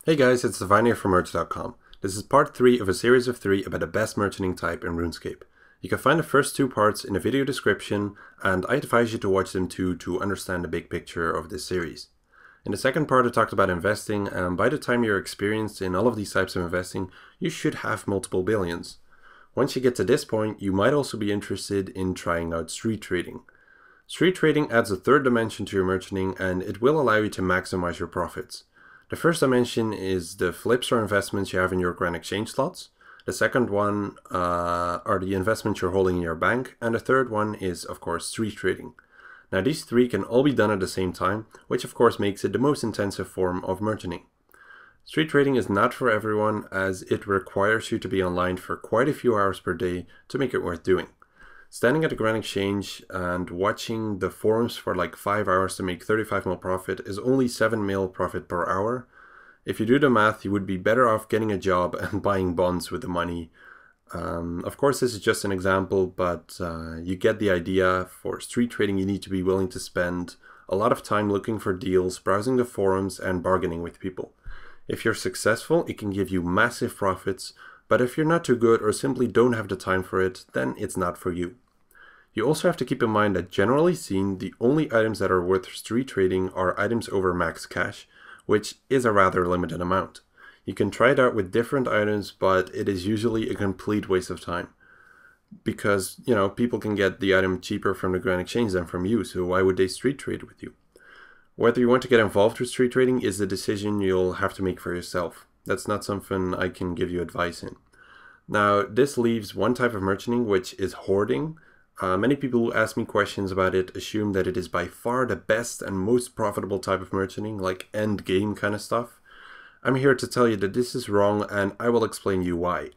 Hey guys, it's Divine here from Merch.com. This is part 3 of a series of 3 about the best merchanting type in RuneScape. You can find the first 2 parts in the video description, and I advise you to watch them too to understand the big picture of this series. In the second part I talked about investing, and by the time you're experienced in all of these types of investing, you should have multiple billions. Once you get to this point, you might also be interested in trying out street trading. Street trading adds a third dimension to your merchanting, and it will allow you to maximize your profits. The first dimension is the flips or investments you have in your grand exchange slots. The second one are the investments you're holding in your bank. And the third one is, of course, street trading. Now these 3 can all be done at the same time, which of course makes it the most intensive form of merchanting. Street trading is not for everyone, as it requires you to be online for quite a few hours per day to make it worth doing. Standing at a grand exchange and watching the forums for like 5 hours to make 35 mil profit is only 7 mil profit per hour. If you do the math, you would be better off getting a job and buying bonds with the money. Of course, this is just an example, but you get the idea. For street trading, you need to be willing to spend a lot of time looking for deals, browsing the forums, and bargaining with people. If you're successful, it can give you massive profits, but if you're not too good or simply don't have the time for it, then it's not for you. You also have to keep in mind that generally seen, the only items that are worth street trading are items over max cash, which is a rather limited amount. You can try it out with different items, but it is usually a complete waste of time. Because, people can get the item cheaper from the grand exchange than from you, so why would they street trade with you? Whether you want to get involved with street trading is a decision you'll have to make for yourself. That's not something I can give you advice in. Now, this leaves one type of merchanting, which is hoarding. Many people who ask me questions about it assume that it is by far the best and most profitable type of merchanting, like end game kind of stuff. I'm here to tell you that this is wrong, and I will explain you why.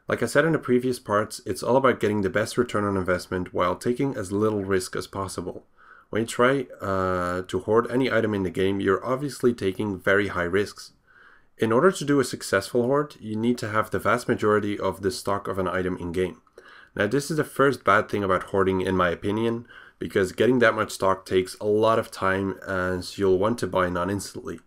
Like I said in the previous parts, it's all about getting the best return on investment while taking as little risk as possible. When you try to hoard any item in the game, you're obviously taking very high risks. In order to do a successful hoard, you need to have the vast majority of the stock of an item in-game. Now this is the first bad thing about hoarding in my opinion, because getting that much stock takes a lot of time, as you'll want to buy non-instantly.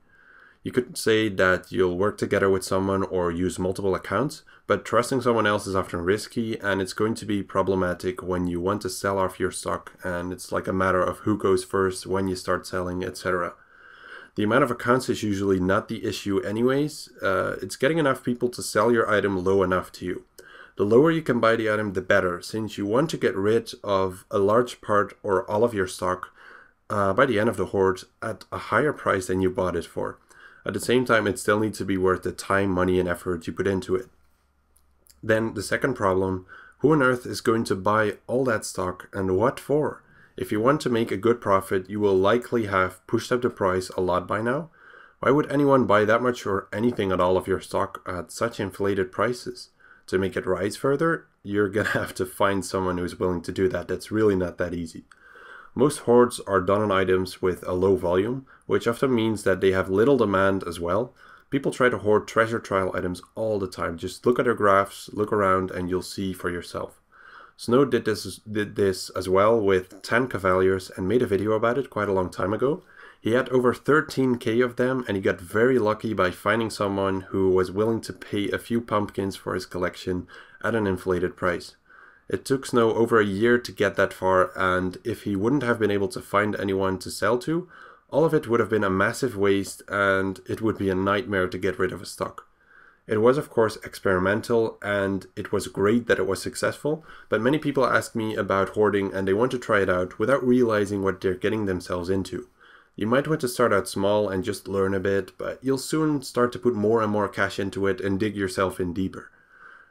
You could say that you'll work together with someone or use multiple accounts, but trusting someone else is often risky, and it's going to be problematic when you want to sell off your stock, and it's like a matter of who goes first, when you start selling, etc. The amount of accounts is usually not the issue anyways. It's getting enough people to sell your item low enough to you. The lower you can buy the item, the better, since you want to get rid of a large part or all of your stock by the end of the hoard at a higher price than you bought it for. At the same time, it still needs to be worth the time, money, and effort you put into it. Then the second problem, who on earth is going to buy all that stock, and what for? If you want to make a good profit, you will likely have pushed up the price a lot by now. Why would anyone buy that much or anything at all of your stock at such inflated prices? To make it rise further, you're gonna have to find someone who's willing to do that. That's really not that easy. Most hoards are done on items with a low volume, which often means that they have little demand as well. People try to hoard treasure trial items all the time. Just look at their graphs, look around, and you'll see for yourself. Snow did this as well with 10 Cavaliers and made a video about it quite a long time ago. He had over 13k of them, and he got very lucky by finding someone who was willing to pay a few pumpkins for his collection at an inflated price. It took Snow over a year to get that far, and if he wouldn't have been able to find anyone to sell to, all of it would have been a massive waste, and it would be a nightmare to get rid of his stock. It was of course experimental, and it was great that it was successful, but many people ask me about hoarding and they want to try it out without realizing what they're getting themselves into. You might want to start out small and just learn a bit, but you'll soon start to put more and more cash into it and dig yourself in deeper.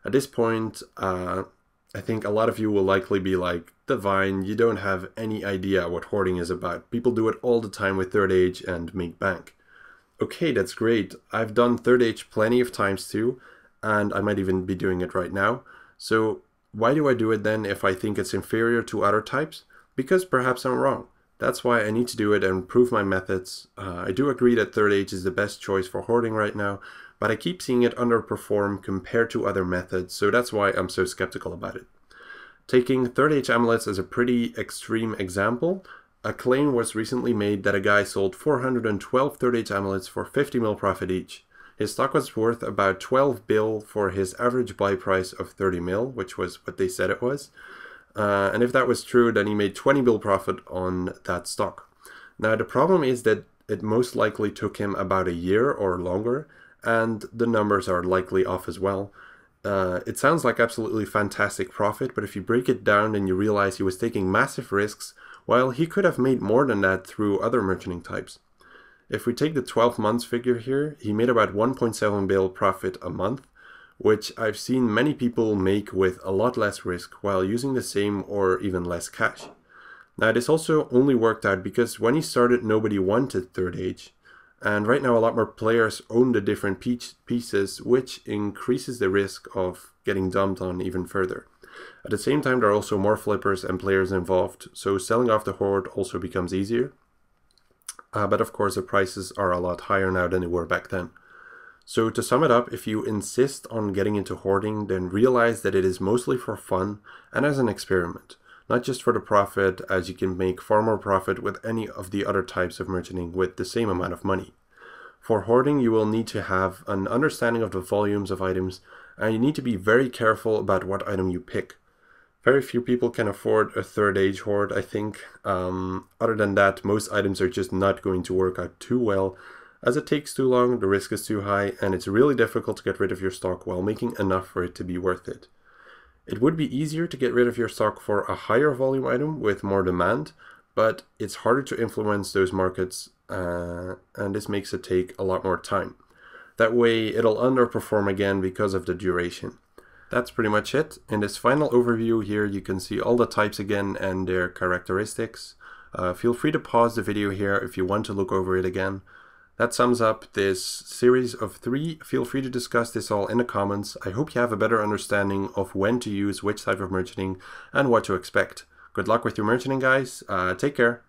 At this point, I think a lot of you will likely be like, Divine, you don't have any idea what hoarding is about. People do it all the time with Third Age and make bank. Okay, that's great. I've done Third Age plenty of times too, and I might even be doing it right now. So why do I do it then if I think it's inferior to other types? Because perhaps I'm wrong. That's why I need to do it and improve my methods. I do agree that Third Age is the best choice for hoarding right now, but I keep seeing it underperform compared to other methods, so that's why I'm so skeptical about it. Taking Third Age amulets as a pretty extreme example, a claim was recently made that a guy sold 412 Third Age amulets for 50 mil profit each. His stock was worth about 12 bill for his average buy price of 30 mil, which was what they said it was. And if that was true, then he made 20 bill profit on that stock. Now the problem is that it most likely took him about a year or longer, and the numbers are likely off as well. It sounds like absolutely fantastic profit, but if you break it down, then you realize he was taking massive risks, while he could have made more than that through other merchanting types. If we take the 12 months figure here, he made about 1.7 bill profit a month, which I've seen many people make with a lot less risk while using the same or even less cash. Now this also only worked out because when he started nobody wanted Third Age, and right now a lot more players own the different pieces, which increases the risk of getting dumped on even further. At the same time, there are also more flippers and players involved, so selling off the hoard also becomes easier. But of course the prices are a lot higher now than they were back then. So to sum it up, if you insist on getting into hoarding, then realize that it is mostly for fun and as an experiment, not just for the profit, as you can make far more profit with any of the other types of merchanting with the same amount of money. For hoarding, you will need to have an understanding of the volumes of items, and you need to be very careful about what item you pick. Very few people can afford a Third Age hoard, I think. Other than that, most items are just not going to work out too well, as it takes too long, the risk is too high, and it's really difficult to get rid of your stock while making enough for it to be worth it. It would be easier to get rid of your stock for a higher volume item with more demand, but it's harder to influence those markets, and this makes it take a lot more time. That way it'll underperform again because of the duration. That's pretty much it. In this final overview here, you can see all the types again and their characteristics. Feel free to pause the video here if you want to look over it again. That sums up this series of 3. Feel free to discuss this all in the comments. I hope you have a better understanding of when to use which type of merchanting and what to expect. Good luck with your merchanting, guys. Take care.